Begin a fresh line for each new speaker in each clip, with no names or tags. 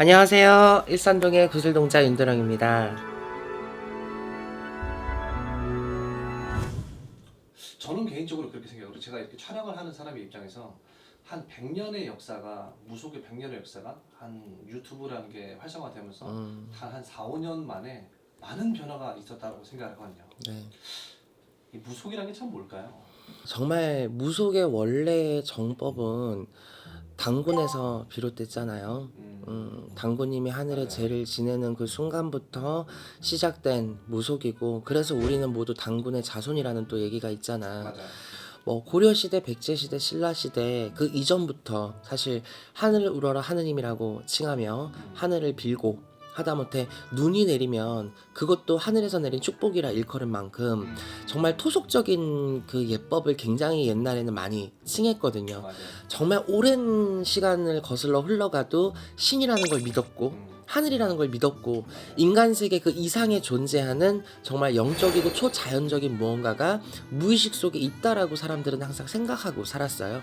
안녕하세요. 일산동의 구슬동자 윤도령입니다.
저는 개인적으로 그렇게 생각해요. 제가 이렇게 촬영을 하는 사람의 입장에서 한 100년의 역사가, 무속의 100년의 역사가 한 유튜브라는 게 활성화되면서 단 한 4, 5년 만에 많은 변화가 있었다고 생각하거든요.
네.
이 무속이라는 게 참 뭘까요?
정말 무속의 원래 정법은 당군에서 비롯됐잖아요. 당군님이 하늘의
맞아요.
죄를 지내는 그 순간부터 시작된 무속이고, 그래서 우리는 모두 당군의 자손이라는 또 얘기가 있잖아.
맞아요.
뭐 고려시대, 백제시대, 신라시대 그 이전부터 사실 하늘을 우러러 하느님이라고 칭하며 하늘을 빌고, 하다못해 눈이 내리면 그것도 하늘에서 내린 축복이라 일컬은 만큼 정말 토속적인 그 예법을 굉장히 옛날에는 많이 칭했거든요.
맞아요.
정말 오랜 시간을 거슬러 흘러가도 신이라는 걸 믿었고 하늘이라는 걸 믿었고, 인간 세계 그 이상에 존재하는 정말 영적이고 초자연적인 무언가가 무의식 속에 있다라고 사람들은 항상 생각하고 살았어요.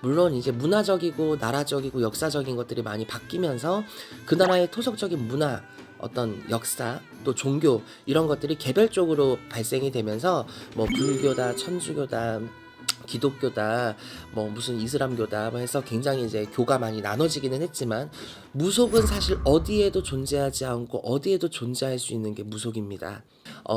물론 이제 문화적이고 나라적이고 역사적인 것들이 많이 바뀌면서 그 나라의 토속적인 문화, 어떤 역사, 또 종교 이런 것들이 개별적으로 발생이 되면서 뭐 불교다, 천주교다, 기독교다, 뭐 무슨 이슬람교다 뭐 해서 굉장히 이제 교가 많이 나눠지기는 했지만, 무속은 사실 어디에도 존재하지 않고 어디에도 존재할 수 있는 게 무속입니다.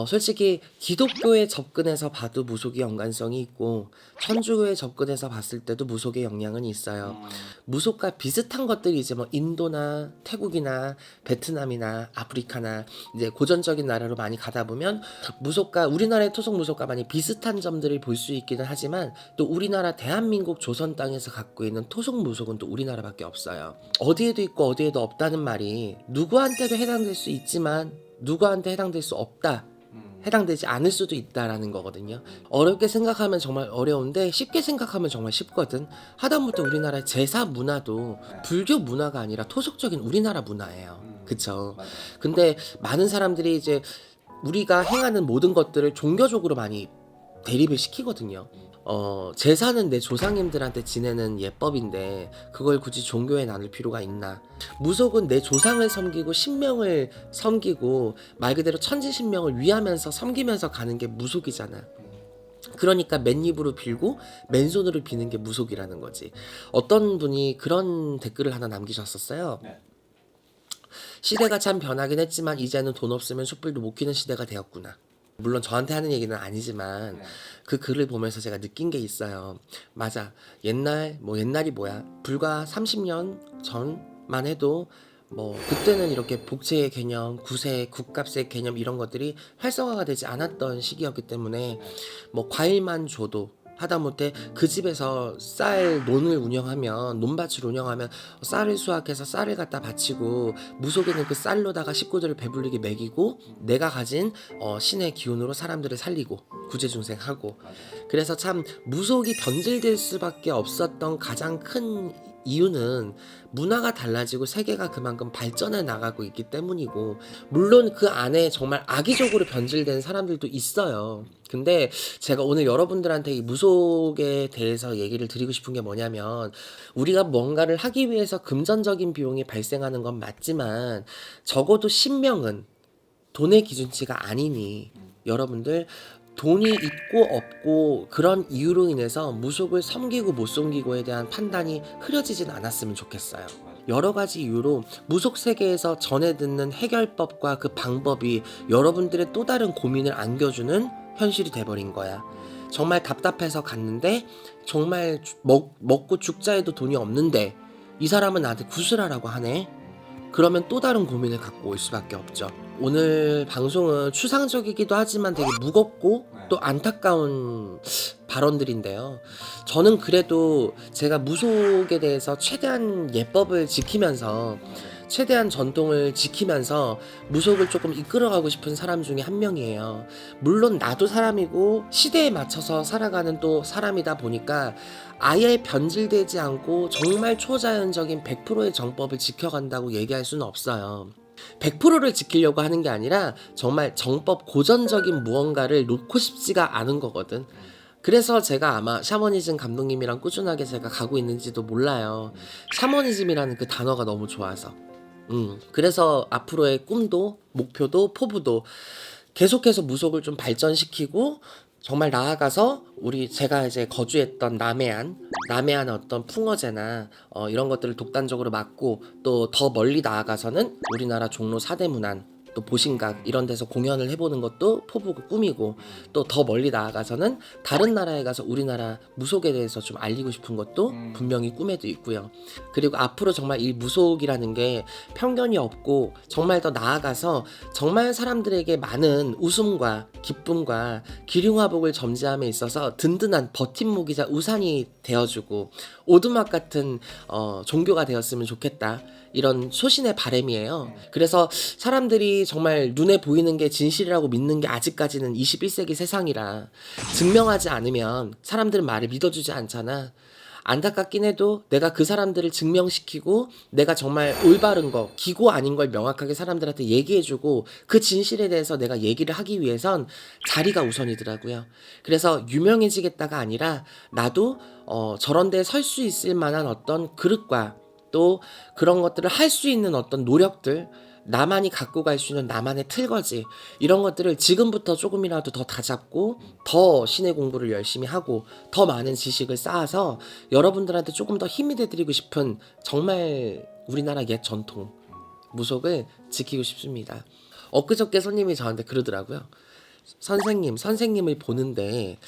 솔직히 기독교에 접근해서 봐도 무속이 연관성이 있고, 천주교에 접근해서 봤을 때도 무속의 영향은 있어요. 무속과 비슷한 것들이 이제 뭐 인도나 태국이나 베트남이나 아프리카나 이제 고전적인 나라로 많이 가다 보면 무속과 우리나라의 토속 무속과 많이 비슷한 점들을 볼 수 있기는 하지만, 또 우리나라 대한민국 조선 땅에서 갖고 있는 토속 무속은 또 우리나라밖에 없어요. 어디에도 있고 어디에도 없다는 말이 누구한테도 해당될 수 있지만 누구한테 해당될 수 없다, 해당되지 않을 수도 있다라는 거거든요. 어렵게 생각하면 정말 어려운데 쉽게 생각하면 정말 쉽거든. 하다못해 우리나라의 제사 문화도 불교 문화가 아니라 토속적인 우리나라 문화예요. 그쵸?
맞아요.
근데 많은 사람들이 이제 우리가 행하는 모든 것들을 종교적으로 많이 대립을 시키거든요. 제사는 내 조상님들한테 지내는 예법인데 그걸 굳이 종교에 나눌 필요가 있나? 무속은 내 조상을 섬기고 신명을 섬기고 말 그대로 천지신명을 위하면서 섬기면서 가는 게 무속이잖아. 그러니까 맨입으로 빌고 맨손으로 비는 게 무속이라는 거지. 어떤 분이 그런 댓글을 하나 남기셨었어요.
네.
시대가 참 변하긴 했지만 이제는 돈 없으면 숯불도 못 켜는 시대가 되었구나. 물론 저한테 하는 얘기는 아니지만
네.
그 글을 보면서 제가 느낀 게 있어요. 맞아. 옛날이 뭐야? 불과 30년 전만 해도 뭐 그때는 이렇게 복제의 개념, 구세, 국값의 개념 이런 것들이 활성화가 되지 않았던 시기였기 때문에 뭐 과일만 줘도, 하다못해 그 집에서 쌀 논을 운영하면, 논밭을 운영하면 쌀을 수확해서 쌀을 갖다 바치고 무속에는 그 쌀로다가 식구들을 배불리게 먹이고 내가 가진 신의 기운으로 사람들을 살리고 구제중생하고. 그래서 참 무속이 변질될 수밖에 없었던 가장 큰 이유는 문화가 달라지고 세계가 그만큼 발전해 나가고 있기 때문이고, 물론 그 안에 정말 악의적으로 변질된 사람들도 있어요. 근데 제가 오늘 여러분들한테 이 무속에 대해서 얘기를 드리고 싶은 게 뭐냐면, 우리가 뭔가를 하기 위해서 금전적인 비용이 발생하는 건 맞지만 적어도 신명은 돈의 기준치가 아니니, 여러분들 돈이 있고 없고 그런 이유로 인해서 무속을 섬기고 못 섬기고에 대한 판단이 흐려지진 않았으면 좋겠어요. 여러 가지 이유로 무속 세계에서 전해 듣는 해결법과 그 방법이 여러분들의 또 다른 고민을 안겨주는 현실이 돼버린 거야. 정말 답답해서 갔는데, 정말 먹고 죽자 해도 돈이 없는데 이 사람은 나한테 구슬하라고 하네. 그러면 또 다른 고민을 갖고 올 수밖에 없죠. 오늘 방송은 추상적이기도 하지만 되게 무겁고 또 안타까운 발언들인데요. 저는 그래도 제가 무속에 대해서 최대한 예법을 지키면서, 최대한 전통을 지키면서 무속을 조금 이끌어가고 싶은 사람 중에 한 명이에요. 물론 나도 사람이고 시대에 맞춰서 살아가는 또 사람이다 보니까 아예 변질되지 않고 정말 초자연적인 100%의 정법을 지켜간다고 얘기할 수는 없어요. 100%를 지키려고 하는 게 아니라 정말 정법 고전적인 무언가를 놓고 싶지가 않은 거거든. 그래서 제가 아마 샤머니즘 감독님이랑 꾸준하게 제가 가고 있는지도 몰라요. 샤머니즘이라는 그 단어가 너무 좋아서. 그래서 앞으로의 꿈도 목표도 포부도 계속해서 무속을 좀 발전시키고 정말 나아가서 제가 이제 거주했던 남해안 어떤 풍어제나 이런 것들을 독단적으로 막고 또 더 멀리 나아가서는 우리나라 종로 사대문안 또 보신각 이런 데서 공연을 해보는 것도 포부고 꿈이고 또 더 멀리 나아가서는 다른 나라에 가서 우리나라 무속에 대해서 좀 알리고 싶은 것도 분명히 꿈에도 있고요. 그리고 앞으로 정말 이 무속이라는 게 편견이 없고 정말 더 나아가서 정말 사람들에게 많은 웃음과 기쁨과 기륭화복을 점지함에 있어서 든든한 버팀목이자 우산이 되어주고 오두막 같은 종교가 되었으면 좋겠다. 이런 소신의 바람이에요. 그래서 사람들이 정말 눈에 보이는 게 진실이라고 믿는 게 아직까지는 21세기 세상이라 증명하지 않으면 사람들은 말을 믿어주지 않잖아. 안타깝긴 해도 내가 그 사람들을 증명시키고 내가 정말 올바른 거, 기고 아닌 걸 명확하게 사람들한테 얘기해주고 그 진실에 대해서 내가 얘기를 하기 위해선 자리가 우선이더라고요. 그래서 유명해지겠다가 아니라 나도 저런 데에 설 수 있을 만한 어떤 그릇과 또 그런 것들을 할 수 있는 어떤 노력들, 나만이 갖고 갈 수 있는 나만의 틀거지 이런 것들을 지금부터 조금이라도 더 다잡고 더 신의 공부를 열심히 하고 더 많은 지식을 쌓아서 여러분들한테 조금 더 힘이 돼드리고 싶은 정말 우리나라 옛 전통 무속을 지키고 싶습니다. 엊그저께 손님이 저한테 그러더라고요. 선생님을 보는데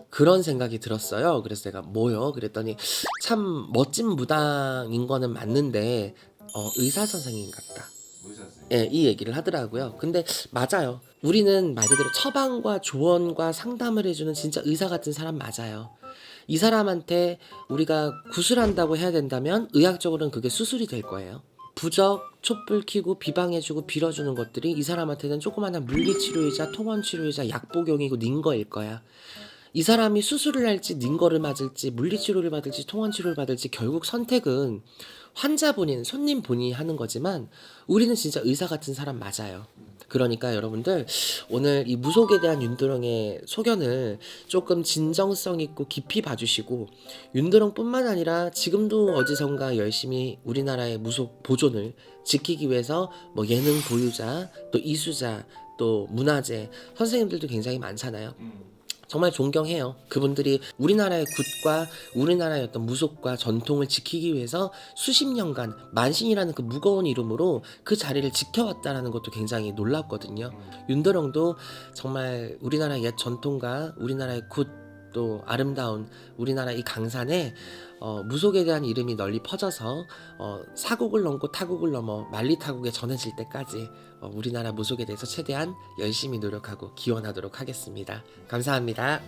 그런 생각이 들었어요. 그래서 제가 뭐요? 그랬더니 참 멋진 무당인 거는 맞는데 의사 선생님 같다. 예, 이 얘기를 하더라고요. 근데 맞아요. 우리는 말 그대로 처방과 조언과 상담을 해주는 진짜 의사 같은 사람 맞아요. 이 사람한테 우리가 구술한다고 해야 된다면 의학적으로는 그게 수술이 될 거예요. 부적, 촛불 켜고 비방해주고 빌어주는 것들이 이 사람한테는 조그마한 물리치료이자 통원치료이자 약복용이고 닌거일 거야. 이 사람이 수술을 할지 닌거를 맞을지 물리치료를 받을지 통원치료를 받을지 결국 선택은 환자 본인, 손님 본인이 하는 거지만 우리는 진짜 의사 같은 사람 맞아요. 그러니까 여러분들 오늘 이 무속에 대한 윤드렁의 소견을 조금 진정성 있고 깊이 봐주시고 윤드렁뿐만 아니라 지금도 어디선가 열심히 우리나라의 무속 보존을 지키기 위해서 뭐 예능 보유자 또 이수자 또 문화재 선생님들도 굉장히 많잖아요. 정말 존경해요. 그분들이 우리나라의 굿과 우리나라의 어떤 무속과 전통을 지키기 위해서 수십 년간 만신이라는 그 무거운 이름으로 그 자리를 지켜왔다는 것도 굉장히 놀랍거든요. 윤도령도 정말 우리나라의 옛 전통과 우리나라의 굿 또 아름다운 우리나라 이 강산에 무속에 대한 이름이 널리 퍼져서 사국을 넘고 타국을 넘어 만리타국에 전해질 때까지 우리나라 무속에 대해서 최대한 열심히 노력하고 기원하도록 하겠습니다. 감사합니다.